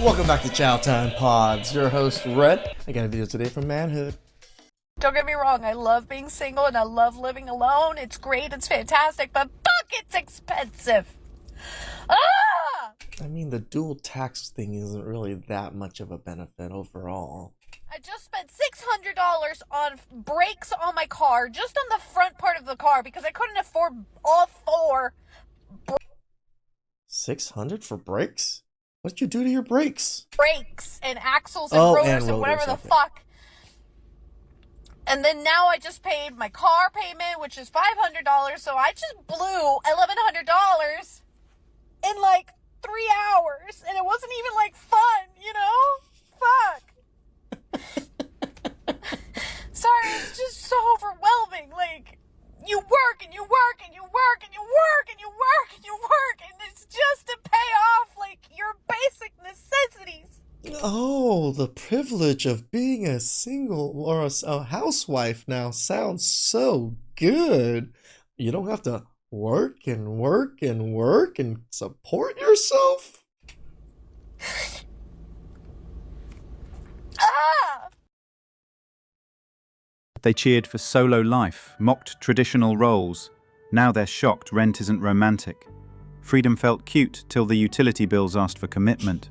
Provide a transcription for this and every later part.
Welcome back to Chow Time Pods. Your host, Red. I got a video today from Manhood. Don't get me wrong, I love being single and I love living alone. It's great, it's fantastic, but fuck, it's expensive. Ah! I mean, the dual tax thing isn't really that much of a benefit overall. I just spent $600 on brakes on my car, just on the front part of the car, because I couldn't afford all four. $600 for brakes? What'd you do to your brakes? Brakes and axles and rotors and whatever the fuck. And then now I just paid my car payment, which is $500, so I just blew $1,100 in like 3 hours, and it wasn't even like fun, you know? Fuck. Sorry, it's just so overwhelming. Like, you work and you work and you work and you work and you work and you work, and it's just to pay off like your basic necessities. Oh, the privilege of being a single or a housewife now sounds so good. You don't have to work and work and work and support yourself. Ah! They cheered for solo life, mocked traditional roles. Now they're shocked rent isn't romantic. Freedom felt cute till the utility bills asked for commitment.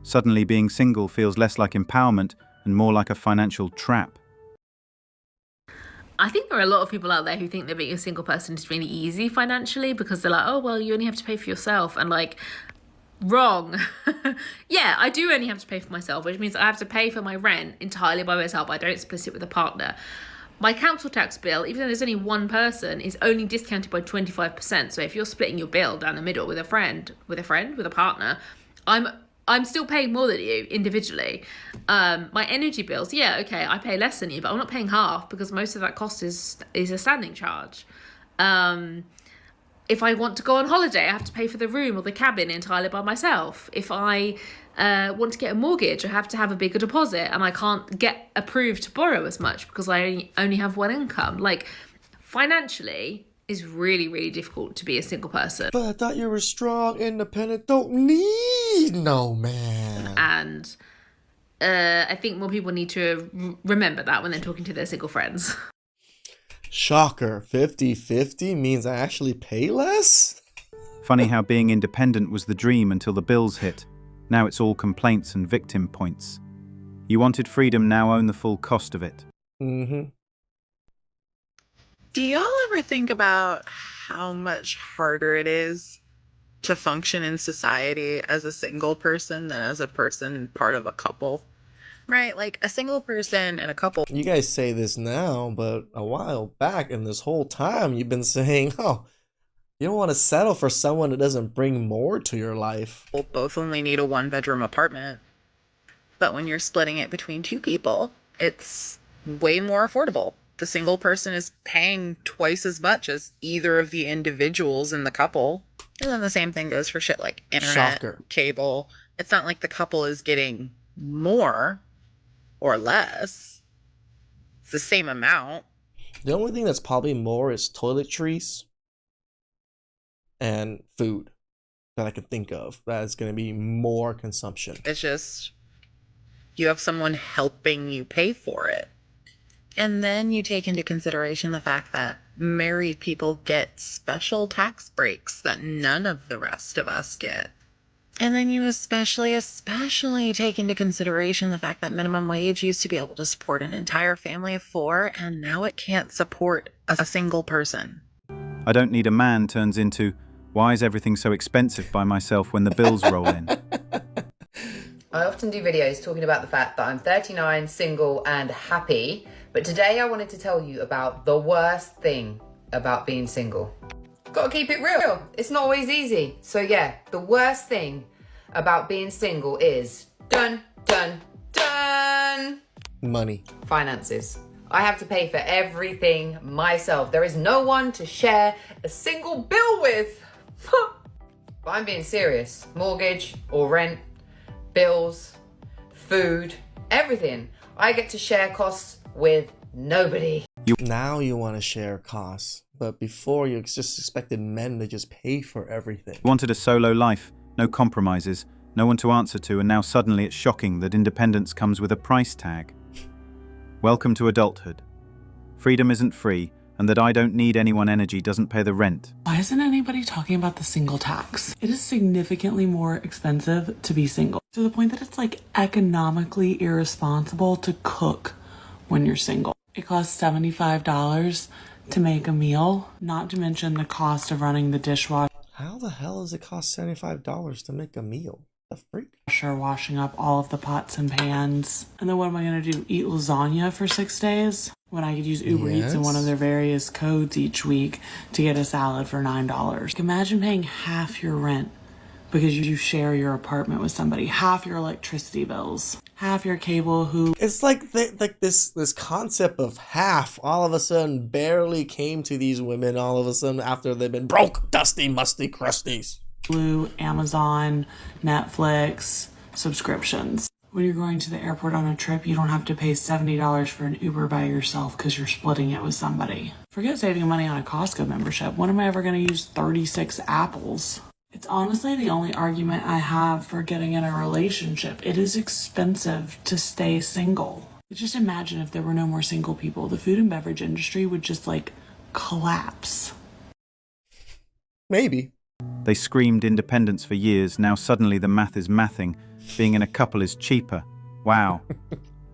Suddenly being single feels less like empowerment and more like a financial trap. I think there are a lot of people out there who think that being a single person is really easy financially because they're like, oh, well, you only have to pay for yourself. And like, wrong. Yeah, I do only have to pay for myself, which means I have to pay for my rent entirely by myself. I don't split it with a partner. My council tax bill, even though there's only one person, is only discounted by 25%. So if you're splitting your bill down the middle with a partner, I'm still paying more than you individually. My energy bills, yeah, okay, I pay less than you, but I'm not paying half because most of that cost is a standing charge. If I want to go on holiday, I have to pay for the room or the cabin entirely by myself. If I want to get a mortgage, I have to have a bigger deposit, and I can't get approved to borrow as much because I only have one income. Like, financially, is really, really difficult to be a single person. But I thought you were strong, independent, don't need no man. And I think more people need to remember that when they're talking to their single friends. Shocker, 50-50 means I actually pay less? Funny how being independent was the dream until the bills hit. Now it's all complaints and victim points. You wanted freedom, now own the full cost of it. Mm-hmm. Do y'all ever think about how much harder it is to function in society as a single person than as a person part of a couple? Right? Like, a single person and a couple. You guys say this now, but a while back and this whole time you've been saying, oh, you don't want to settle for someone that doesn't bring more to your life. Both only need a one-bedroom apartment. But when you're splitting it between two people, it's way more affordable. The single person is paying twice as much as either of the individuals in the couple. And then the same thing goes for shit like internet, cable. It's not like the couple is getting more or less. It's the same amount. The only thing that's probably more is toiletries and food that I can think of. That is going to be more consumption. It's just you have someone helping you pay for it. And then you take into consideration the fact that married people get special tax breaks that none of the rest of us get. And then you especially take into consideration the fact that minimum wage used to be able to support an entire family of 4, and now it can't support a single person. I don't need a man turns into, why is everything so expensive by myself when the bills roll in? I often do videos talking about the fact that I'm 39, single, and happy. But today I wanted to tell you about the worst thing about being single. Gotta keep it real. It's not always easy. So yeah, the worst thing about being single is dun, dun, dun. Money. Finances. I have to pay for everything myself. There is no one to share a single bill with. But I'm being serious. Mortgage or rent, bills, food, everything. I get to share costs with nobody. Now you want to share costs, but before you just expected men to just pay for everything. Wanted a solo life, no compromises, no one to answer to, and now suddenly it's shocking that independence comes with a price tag. Welcome to adulthood. Freedom isn't free, and that I don't need anyone energy doesn't pay the rent. Why isn't anybody talking about the single tax? It is significantly more expensive to be single, to the point that it's like economically irresponsible to cook when you're single. It costs $75 to make a meal, not to mention the cost of running the dishwasher. How the hell does it cost $75 to make a meal? The freak? Washing up all of the pots and pans. And then what am I going to do? Eat lasagna for 6 days? When I could use Uber Eats and one of their various codes each week to get a salad for $9. Imagine paying half your rent because you share your apartment with somebody, half your electricity bills, half your cable. It's like this concept of half all of a sudden barely came to these women all of a sudden after they've been broke, dusty, musty, crusties. Blue, Amazon, Netflix, subscriptions. When you're going to the airport on a trip, you don't have to pay $70 for an Uber by yourself because you're splitting it with somebody. Forget saving money on a Costco membership. When am I ever going to use 36 apples? It's honestly the only argument I have for getting in a relationship. It is expensive to stay single. Just imagine if there were no more single people. The food and beverage industry would just like collapse. Maybe. They screamed independence for years, now suddenly the math is mathing. Being in a couple is cheaper. Wow.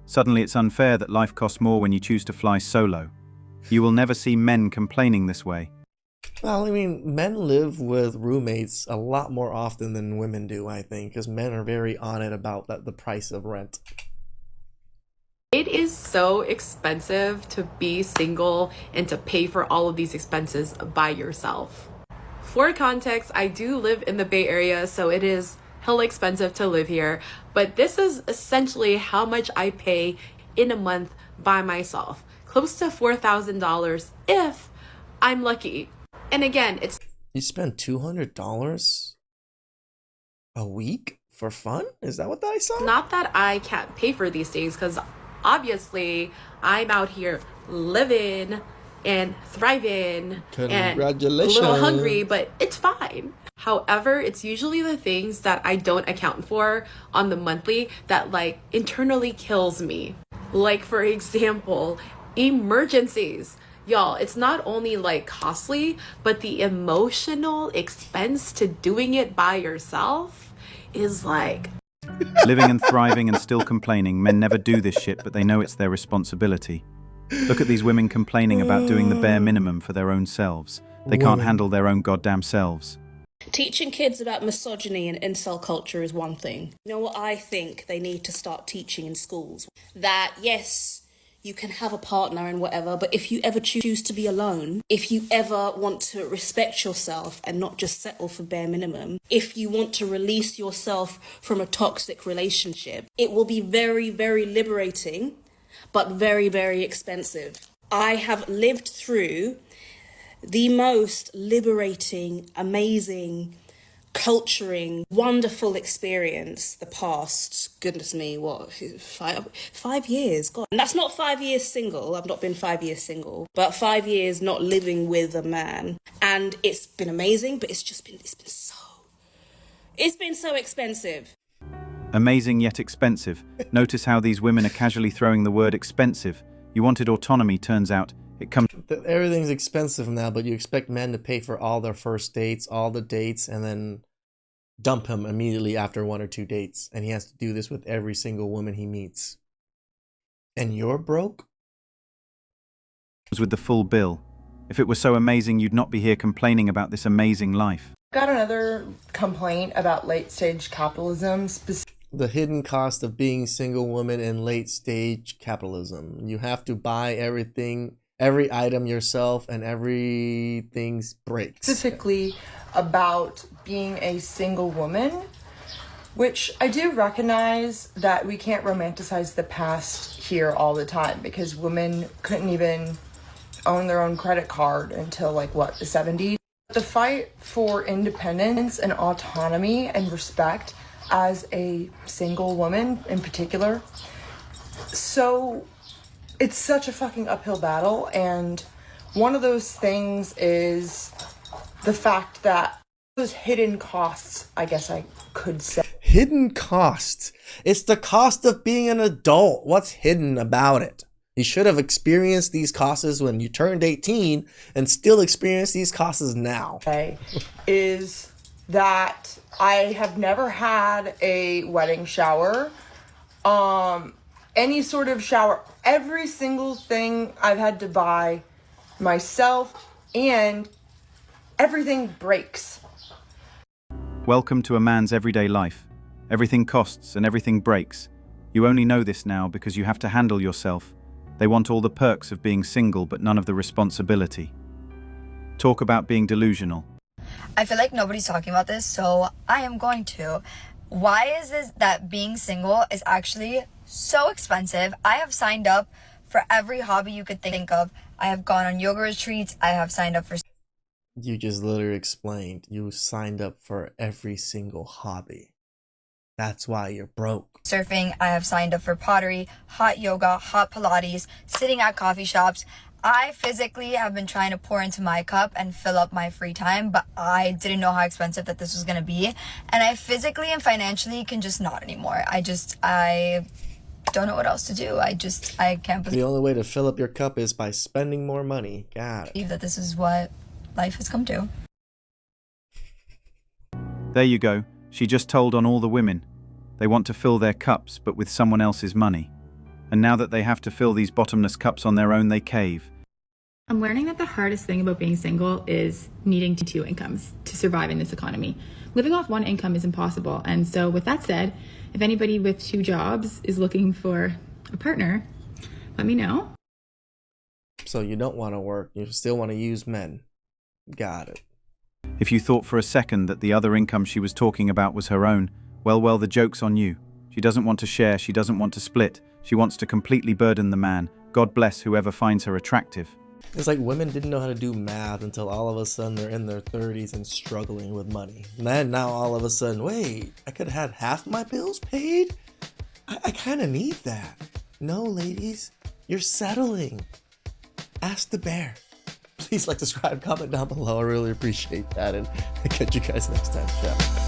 Suddenly it's unfair that life costs more when you choose to fly solo. You will never see men complaining this way. Well, I mean, men live with roommates a lot more often than women do, I think, because men are very on it about the price of rent. It is so expensive to be single and to pay for all of these expenses by yourself. For context, I do live in the Bay Area, so it is hella expensive to live here, but this is essentially how much I pay in a month by myself. Close to $4,000 if I'm lucky. And again, it's... You spend $200 a week for fun? Is that what I saw? Not that I can't pay for these things, because obviously I'm out here living and thriving and a little hungry, but it's fine. However, it's usually the things that I don't account for on the monthly that like internally kills me. Like, for example, emergencies. Y'all, it's not only like costly, but the emotional expense to doing it by yourself is like... Living and thriving and still complaining, men never do this shit, but they know it's their responsibility. Look at these women complaining about doing the bare minimum for their own selves. They can't handle their own goddamn selves. Teaching kids about misogyny and incel culture is one thing. You know what I think they need to start teaching in schools? That, yes, you can have a partner and whatever, but if you ever choose to be alone, if you ever want to respect yourself and not just settle for bare minimum, if you want to release yourself from a toxic relationship, it will be very, very liberating, but very, very expensive. I have lived through the most liberating, amazing, culturing, wonderful experience the past, goodness me, what, 5 years? God. And that's not 5 years single. I've not been 5 years single, but 5 years not living with a man. And it's been amazing, but it's been so expensive. Amazing yet expensive. Notice how these women are casually throwing the word expensive. You wanted autonomy, turns out it comes... Everything's expensive now, but you expect men to pay for all their first dates, all the dates, and then dump him immediately after 1 or 2 dates. And he has to do this with every single woman he meets. And you're broke? ...with the full bill. If it were so amazing, you'd not be here complaining about this amazing life. Got another complaint about late-stage capitalism. The hidden cost of being single woman in late-stage capitalism. You have to buy everything, every item yourself, and everything breaks. Specifically about being a single woman, which I do recognize that we can't romanticize the past here all the time, because women couldn't even own their own credit card until like what, the 70s. The fight for independence and autonomy and respect as a single woman in particular, so it's such a fucking uphill battle. And one of those things is the fact that those hidden costs, I guess I could say. hidden costs. It's the cost of being an adult. What's hidden about it? You should have experienced these costs when you turned 18 and still experience these costs now. Okay, is that I have never had a wedding shower, any sort of shower. Every single thing I've had to buy myself, and everything breaks. Welcome to a man's everyday life. Everything costs and everything breaks. You only know this now because you have to handle yourself. They want all the perks of being single, but none of the responsibility. Talk about being delusional. I feel like nobody's talking about this, so I am going to. Why is this that being single is actually so expensive? I have signed up for every hobby you could think of. I have gone on yoga retreats. I have signed up for... You just literally explained. You signed up for every single hobby. That's why you're broke. Surfing. I have signed up for pottery, hot yoga, hot Pilates, sitting at coffee shops. I physically have been trying to pour into my cup and fill up my free time, but I didn't know how expensive that this was going to be. And I physically and financially can just not anymore. I don't know what else to do. I can't believe... The only way to fill up your cup is by spending more money. Got it. ...that this is what life has come to. There you go. She just told on all the women. They want to fill their cups, but with someone else's money. And now that they have to fill these bottomless cups on their own, they cave. I'm learning that the hardest thing about being single is needing two incomes to survive in this economy. Living off one income is impossible. And so with that said, if anybody with 2 jobs is looking for a partner, let me know. So you don't want to work. You still want to use men. Got it. If you thought for a second that the other income she was talking about was her own, well, the joke's on you. She doesn't want to share, she doesn't want to split. She wants to completely burden the man. God bless whoever finds her attractive. It's like women didn't know how to do math until all of a sudden they're in their 30s and struggling with money. And then now all of a sudden, wait, I could have had half my bills paid? I kind of need that. No, ladies, you're settling. Ask the bear. Please like, subscribe, comment down below. I really appreciate that. And I'll catch you guys next time. Ciao.